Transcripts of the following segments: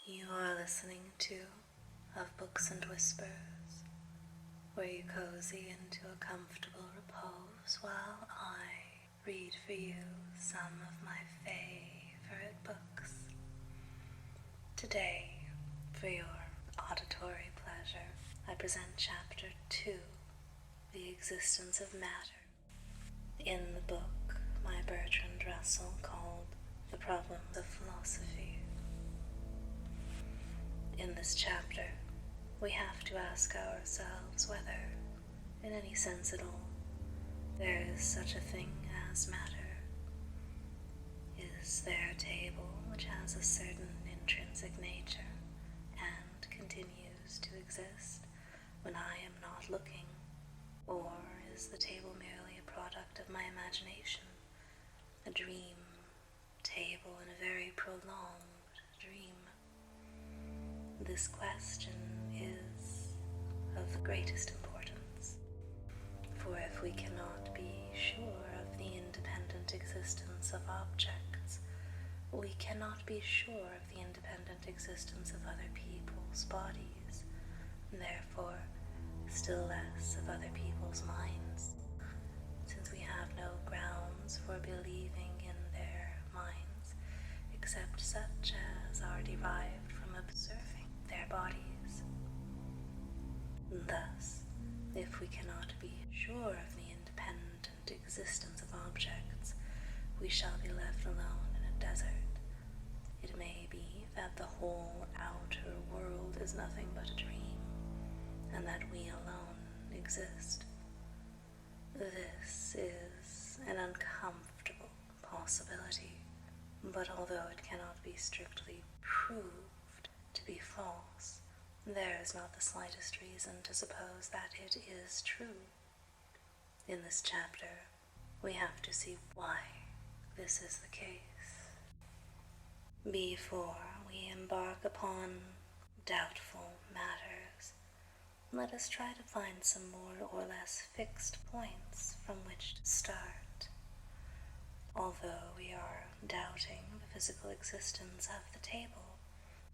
You are listening to Of Books and Whispers, where you cozy into a comfortable repose while I read for you some of my favorite books. Today, for your auditory pleasure, I present Chapter 2, The Existence of Matter, in the book by Bertrand Russell called The Problems of Philosophy. In this chapter, we have to ask ourselves whether, in any sense at all, there is such a thing as matter. Is there a table which has a certain intrinsic nature and continues to exist when I am not looking? Or is the table merely a product of my imagination, a dream table in a very prolonged dream? This question is of the greatest importance, for if we cannot be sure of the independent existence of objects, we cannot be sure of the independent existence of other people's bodies, and therefore still less of other people's minds, since we have no grounds for believing in their minds except such as are derived from observing their bodies. Thus, if we cannot be sure of the independent existence of objects, we shall be left alone in a desert. It may be that the whole outer world is nothing but a dream, and that we alone exist. This is an uncomfortable possibility, but although it cannot be strictly proved to be false, there is not the slightest reason to suppose that it is true. In this chapter, we have to see why this is the case. Before we embark upon doubtful matters, let us try to find some more or less fixed points from which to start. Although we are doubting the physical existence of the table,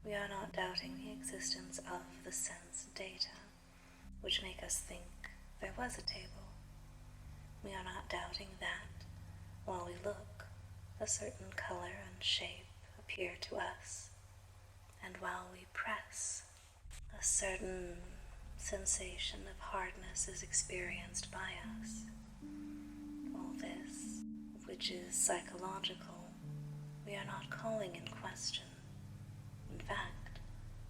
we are not doubting the existence of the sense data, which make us think there was a table. We are not doubting that, while we look, a certain color and shape appear to us, and while we press, a certain sensation of hardness is experienced by us. All this, which is psychological, we are not calling in question. In fact,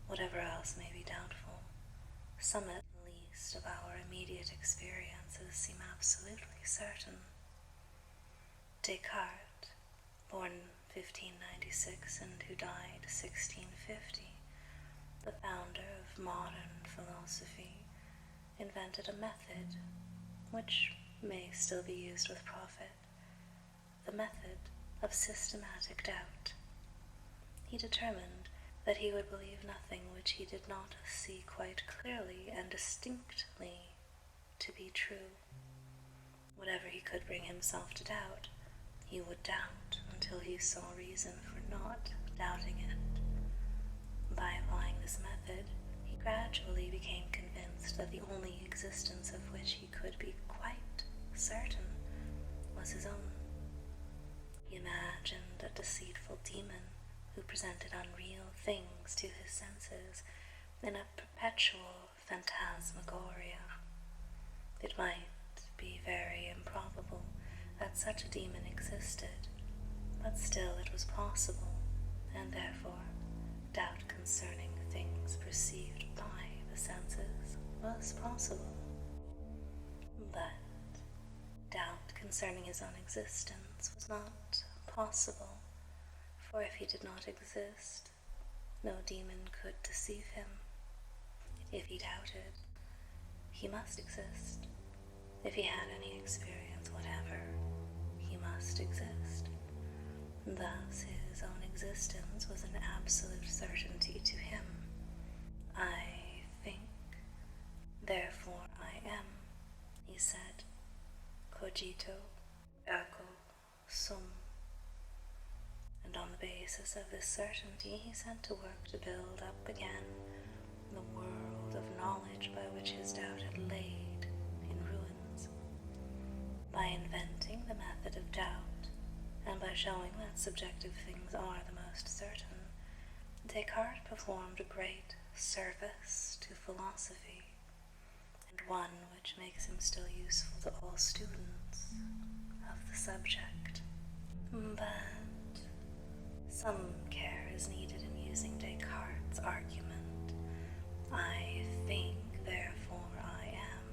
whatever else may be doubtful, some at least of our immediate experiences seem absolutely certain. Descartes, born 1596 and who died 1650, the founder of modern philosophy, invented a method which may still be used with profit, the method of systematic doubt. He determined that he would believe nothing which he did not see quite clearly and distinctly to be true. Whatever he could bring himself to doubt, he would doubt until he saw reason for not doubting it. By applying this method, he gradually became convinced that the only existence of which he could be quite certain was his own. He imagined a deceitful demon who presented unreal things to his senses in a perpetual phantasmagoria. It might be very improbable that such a demon existed, but still it was possible, and therefore doubt concerning things perceived by the senses was possible. But doubt concerning his own existence was not possible, for if he did not exist, no demon could deceive him. If he doubted, he must exist. If he had any experience whatever, he must exist. Thus his own existence was an absolute certainty to him. I think, therefore I am, he said. Cogito, ergo sum. And on the basis basis of this certainty, he set to work to build up again the world of knowledge by which his doubt had laid in ruins. By inventing the method of doubt, and by showing that subjective things are the most certain, Descartes performed a great service to philosophy, and one which makes him still useful to all students of the subject. But some care is needed in using Descartes' argument. I think, therefore I am,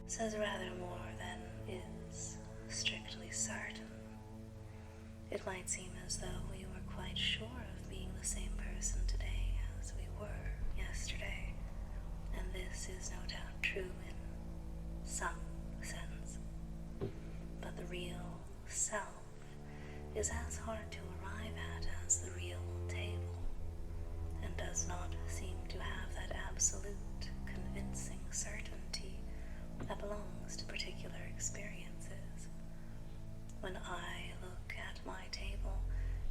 says rather more than is strictly certain. It might seem as though we were quite sure of being the same person today as we were yesterday, and this is no doubt true in some sense. But the real self is as hard to arrive at as the real table, and does not seem to have that absolute, convincing certainty that belongs to particular experiences. When I look at my table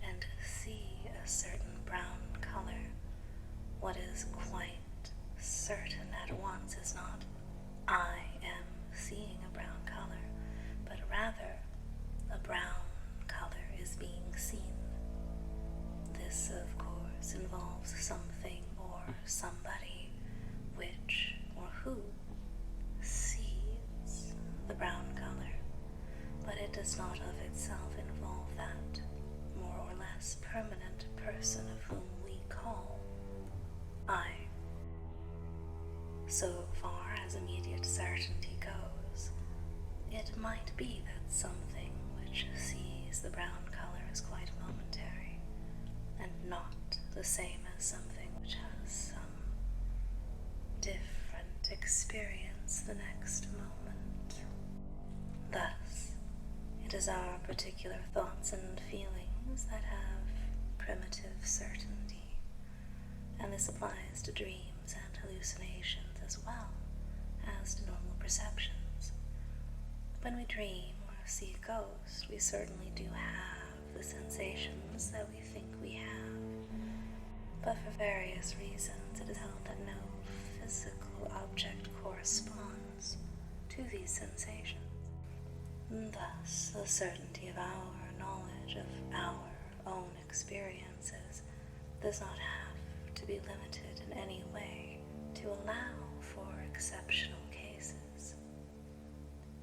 and see a certain brown color, what is quite certain at once is not I am seeing a brown color, but rather a brown color is being seen. This, of course, involves something or somebody which or who sees the brown color, but it does not of itself involve that more or less permanent person of whom we call I. So far as immediate certainty goes, it might be that something which sees the brown color is quite momentary, and not the same as something which has some different experience the next moment. Thus, it is our particular thoughts and feelings that have primitive certainty, and this applies to dreams and hallucinations as well as to normal perceptions. When we dream or see a ghost, we certainly do have the sensations that we think we have, but for various reasons it is held that no physical object corresponds to these sensations. Thus, the certainty of our knowledge of our own experiences does not have to be limited in any way to allow for exceptional cases.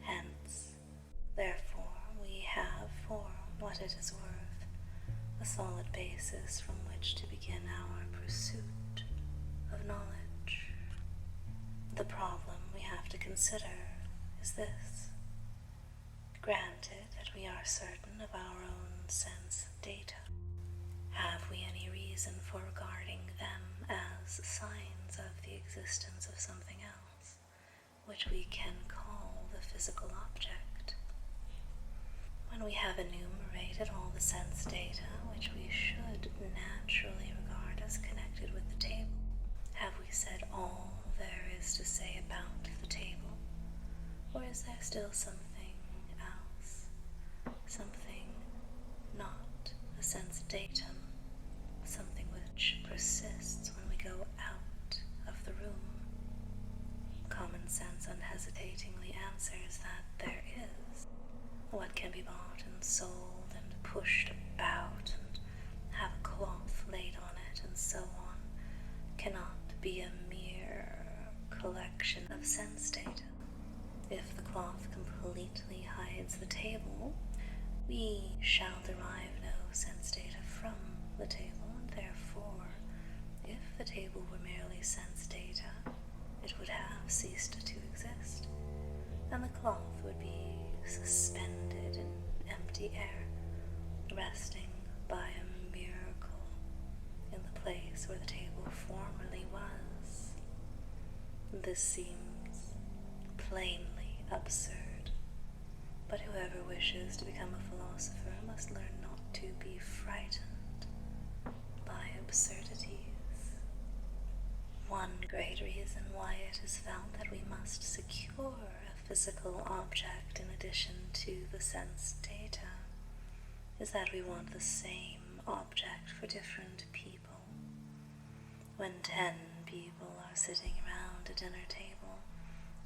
Hence, therefore, we have, for what it is worth, a solid basis from which to begin our pursuit of knowledge. The problem we have to consider is this. Granted that we are certain of our own sense data, have we any reason for regarding them as signs of the existence of something else, which we can call the physical object? When we have enumerated all the sense data which we should naturally regard as connected with the table, have we said all there is to say about the table, or is there still something else, something not a sense datum, something which persists when we go out of the room? Common sense unhesitatingly answers that there is. What can be bought and sold and pushed about and have a cloth laid on it and so on cannot be a mere collection of sense data. If the cloth completely hides the table, we shall derive no sense data from the table, and therefore, if the table were merely sense data, it would have ceased to exist, and the cloth would be suspended in empty air, resting by a miracle in the place where the table formerly was. This seems plainly absurd, but whoever wishes to become a philosopher must learn not to be frightened by absurdities. One great reason why it is felt that we must secure a physical object in addition to the sense data is that we want the same object for different people. When 10 people are sitting around a dinner table,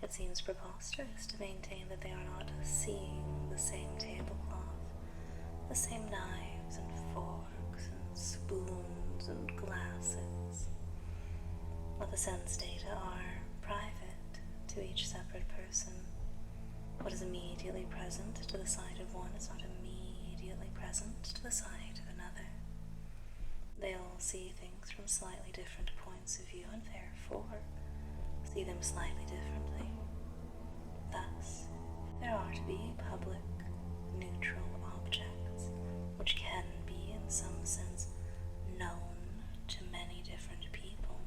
it seems preposterous to maintain that they are not seeing the same tablecloth, the same knives and forks and spoons and glasses. While the sense data are private to each separate person, what is immediately present to the sight of one is not immediately present to the sight of another. They all see things from slightly different points of view and therefore see them slightly differently. Thus, there are to be public, neutral objects which can be in some sense known to many different people.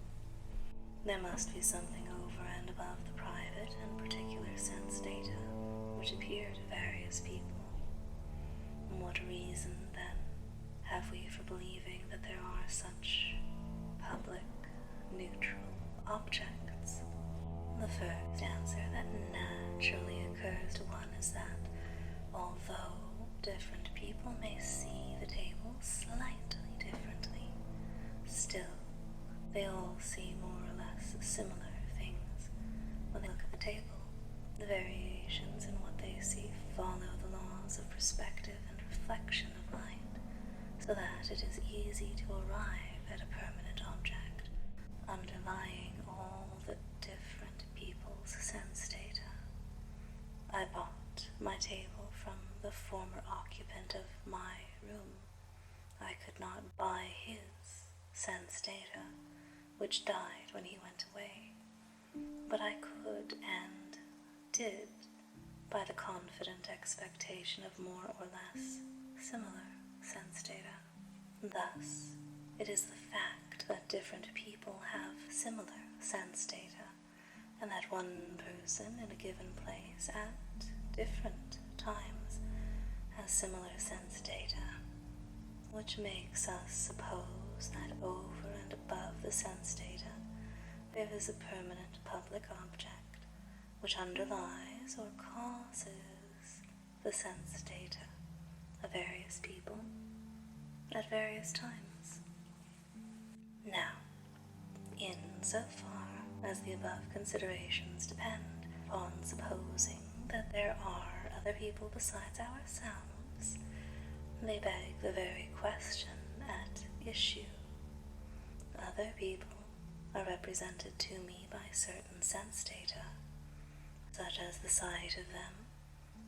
There must be something over and above the private and particular sense data which appear to various people. And what reason, then, have we for believing that there are such public, neutral objects? The first answer that naturally occurs to one is that, although different people may see the table slightly differently, still they all see more or less similar things when they look at the table. The variations in what they see follow the laws of perspective and reflection of light, so that it is easy to arrive at a permanent object underlying all the different people's sense data. I bought my table from the former occupant of my room. I could not buy his sense data, which died when he went away, but I could and did by the confident expectation of more or less similar sense data. Thus, it is the fact that different people have similar sense data, and that one person in a given place at different times has similar sense data, which makes us suppose that over and above the sense data there is a permanent public object which underlies or causes the sense data of various people at various times. Now, insofar as the above considerations depend upon supposing that there are other people besides ourselves, they beg the very question at issue. Other people are represented to me by certain sense data, such as the sight of them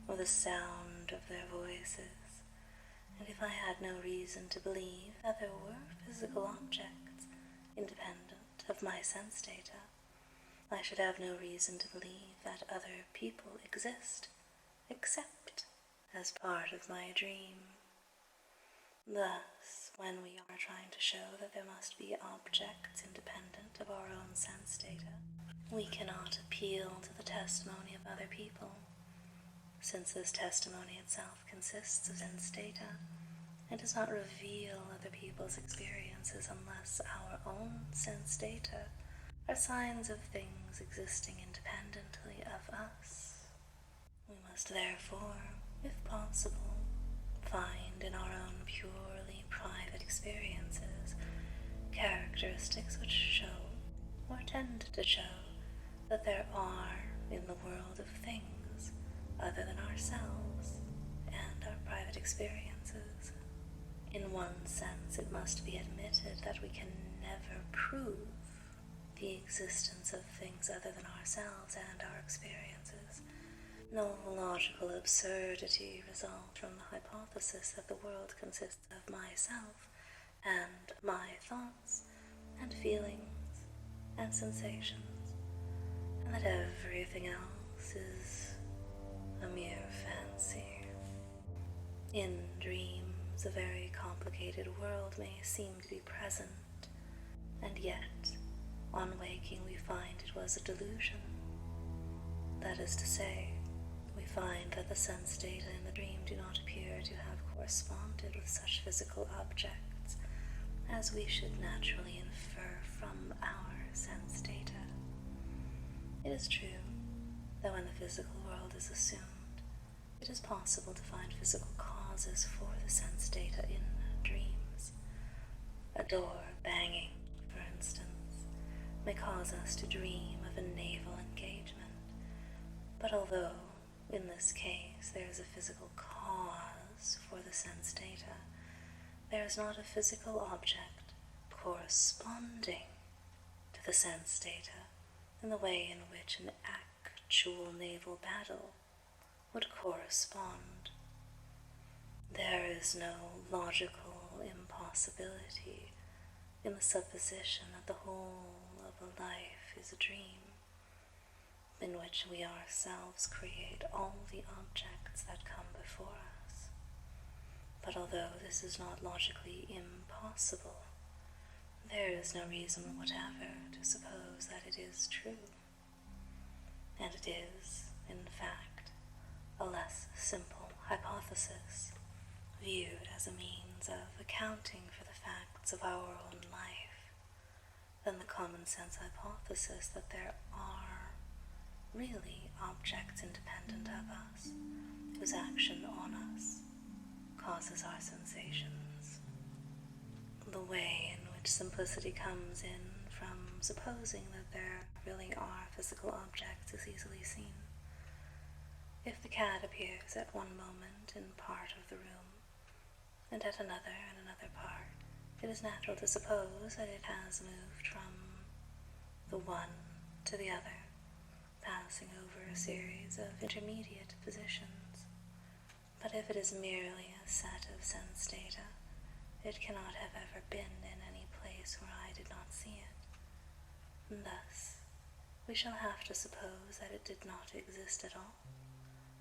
or the sound of their voices, and if I had no reason to believe that there were physical objects independent of my sense data, I should have no reason to believe that other people exist, except as part of my dream. Thus, when we are trying to show that there must be objects independent of our own sense data, we cannot appeal to the testimony of other people, since this testimony itself consists of sense data. It does not reveal other people's experiences unless our own sense data are signs of things existing independently of us. We must therefore, if possible, find in our own purely private experiences characteristics which show, or tend to show, that there are in the world of things other than ourselves and our private experiences. In one sense, it must be admitted that we can never prove the existence of things other than ourselves and our experiences. No logical absurdity results from the hypothesis that the world consists of myself and my thoughts and feelings and sensations, and that everything else is a mere fancy. In dreams, a very complicated world may seem to be present, and yet, on waking, we find it was a delusion. That is to say, we find that the sense data in the dream do not appear to have corresponded with such physical objects as we should naturally infer from our sense data. It is true that when the physical world is assumed, it is possible to find physical causes for the sense data in dreams, A door banging, for instance, may cause us to dream of a naval engagement, but although, in this case, there is a physical cause for the sense data, there is not a physical object corresponding to the sense data in the way in which an actual naval battle would correspond. There is no logical impossibility in the supposition that the whole of a life is a dream, in which we ourselves create all the objects that come before us. But although this is not logically impossible, there is no reason whatever to suppose that it is true. And it is, in fact, a less simple hypothesis, viewed as a means of accounting for the facts of our own life, than the common sense hypothesis that there are really objects independent of us, whose action on us causes our sensations. The way in which simplicity comes in from supposing that there really are physical objects is easily seen. If the cat appears at one moment in part of the room, and at another in another part, it is natural to suppose that it has moved from the one to the other, passing over a series of intermediate positions. But if it is merely a set of sense data, it cannot have ever been in any place where I did not see it. And thus, we shall have to suppose that it did not exist at all,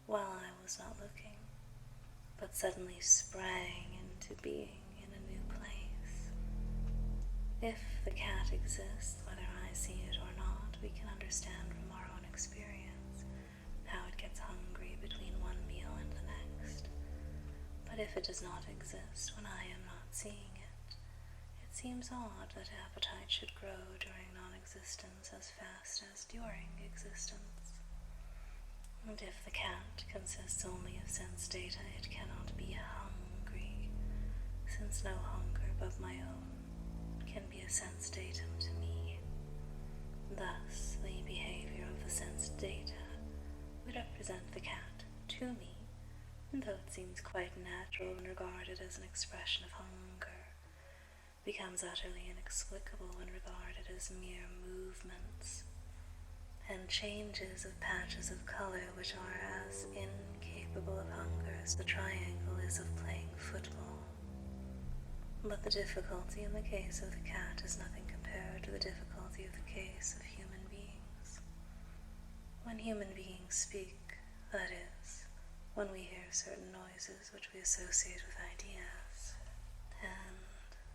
while I was not looking, but suddenly sprang into being in a new place. If the cat exists, whether I see it or not, we can understand from our own experience how it gets hungry between one meal and the next. But if it does not exist when I am not seeing it, it seems odd that appetite should grow during non-existence as fast as during existence. And if the cat consists only of sense data, it cannot be hungry, since no hunger but my own can be a sense datum to me. Thus, the behavior of the sense data would represent the cat to me, and though it seems quite natural when regarded as an expression of hunger, becomes utterly inexplicable when regarded as mere movements and changes of patches of color which are as incapable of hunger as the triangle is of playing football. But the difficulty in the case of the cat is nothing compared to the difficulty of the case of human beings. When human beings speak, that is, when we hear certain noises which we associate with ideas, and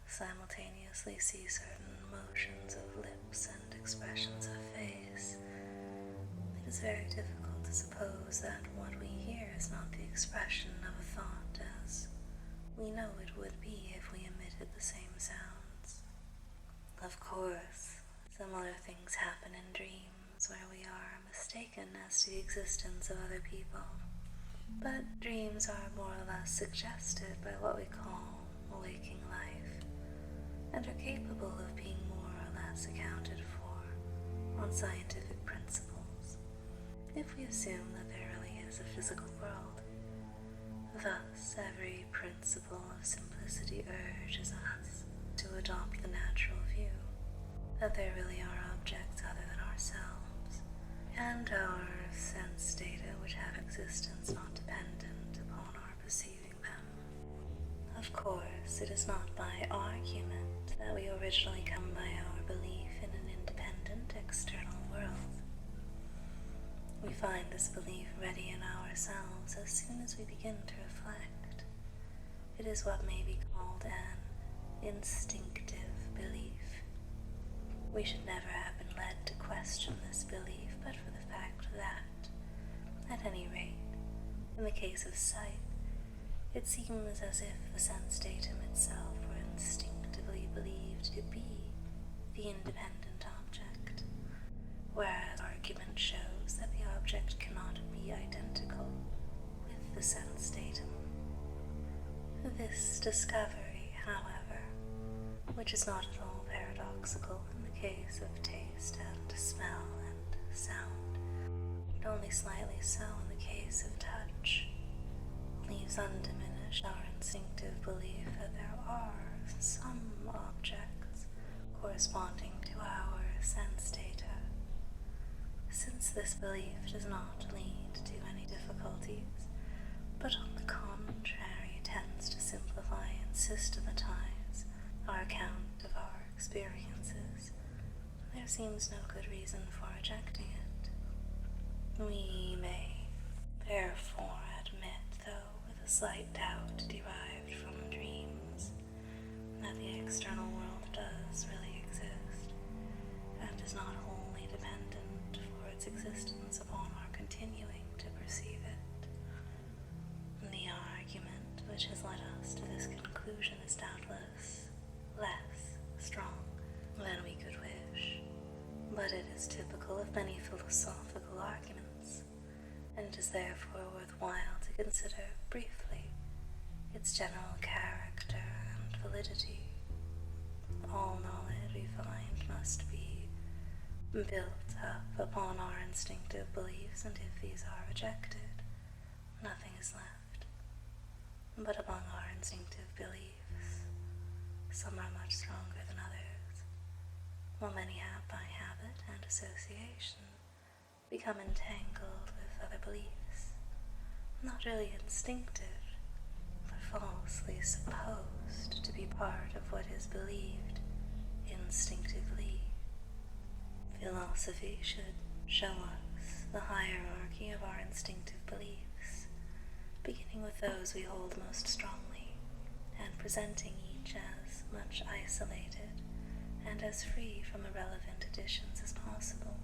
simultaneously see certain motions of lips and expressions of face, it is very difficult to suppose that what we hear is not the expression of a thought as we know it would be if we emitted the same sounds. Of course, similar things happen in dreams where we are mistaken as to the existence of other people, but dreams are more or less suggested by what we call waking life, and are capable of being more or less accounted for on scientific principles, if we assume that there really is a physical world. Thus, every principle of simplicity urges us to adopt the natural view that there really are objects other than ourselves, and our sense data which have existence not dependent upon our perceiving them. Of course, it is not by argument that we originally come by our belief in an independent external world. We find this belief ready in ourselves as soon as we begin to reflect. It is what may be called an instinctive belief. We should never have been led to question this belief but for the fact that, at any rate, in the case of sight, it seems as if the sense datum itself were instinctively believed to be the independent object, whereas argument shows that the object cannot be identical with the sense datum. This discovery, however, which is not at all paradoxical in the case of taste and smell and sound, but only slightly so in the case of touch, leaves undiminished our instinctive belief that there are some objects corresponding to our sense data. Since this belief does not lead to any difficulties, but on the contrary tends to simplify and systematize our account of our experiences, there seems no good reason for rejecting it. We may therefore admit, though with a slight doubt derived from dreams, that the external world does really exist, and is not wholly dependent for its existence upon our continuing to perceive it. The argument which has led us to this conclusion is doubtless less strong than we could wish, but it is typical of many philosophical arguments, and it is therefore worthwhile to consider briefly its general character and validity. All knowledge we find must be built up upon our instinctive beliefs, and if these are rejected, nothing is left. But among our instinctive beliefs, some are much stronger than others, while many have by habit and association become entangled with other beliefs, not really instinctive, but falsely supposed to be part of what is believed instinctively. Philosophy should show us the hierarchy of our instinctive beliefs, beginning with those we hold most strongly, and presenting each as much isolated and as free from irrelevant additions as possible.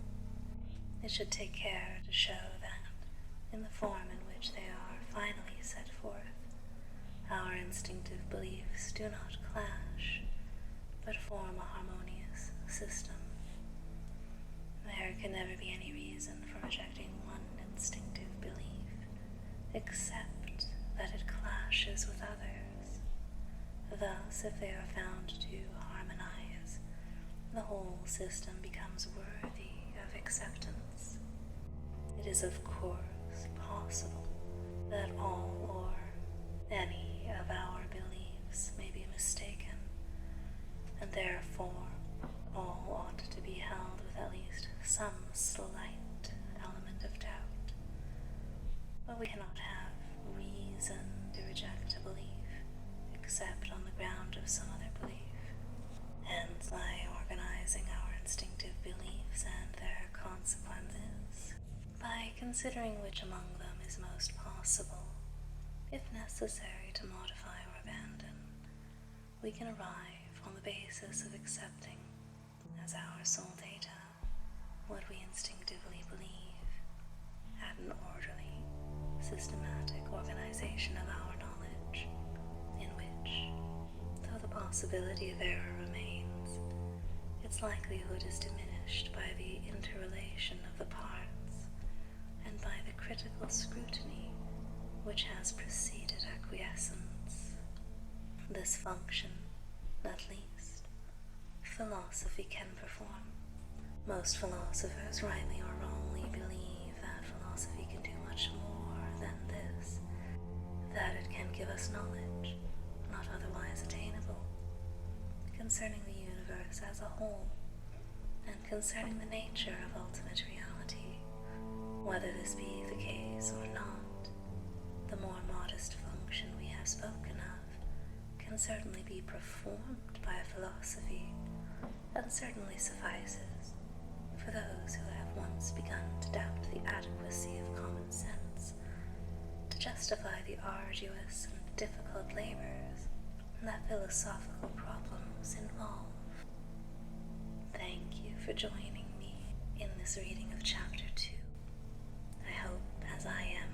It should take care to show that, in the form in which they are finally set forth, our instinctive beliefs do not clash, but form a harmonious system. There can never be any reason for rejecting one instinctive belief, except that it clashes with others. Thus, if they are found to harmonize, the whole system becomes worthy of acceptance. It is, of course, possible that all or any of our beliefs may be mistaken, and therefore all ought to be held with at least some slight element of doubt. But we cannot have reason to reject a belief except on the ground of some other belief. Hence, by organizing our instinctive beliefs and their consequences, by considering which among them is most possible, if necessary to modify or abandon, we can arrive on the basis of accepting as our sole data what we instinctively believe, at an orderly, systematic organization of our knowledge, in which, though the possibility of error remains, its likelihood is diminished by the interrelation of the parts, and by the critical scrutiny which has preceded acquiescence. This function, at least, philosophy can perform. Most philosophers, rightly or wrongly, believe that philosophy can do much more than this, that it can give us knowledge, not otherwise attainable, concerning the universe as a whole, and concerning the nature of ultimate reality. Whether this be the case or not, the more modest function we have spoken of can certainly be performed by a philosophy, and certainly suffices for those who have once begun to doubt the adequacy of common sense, to justify the arduous and difficult labors that philosophical problems involve. Thank you for joining me in this reading of Chapter 2. I hope, as I am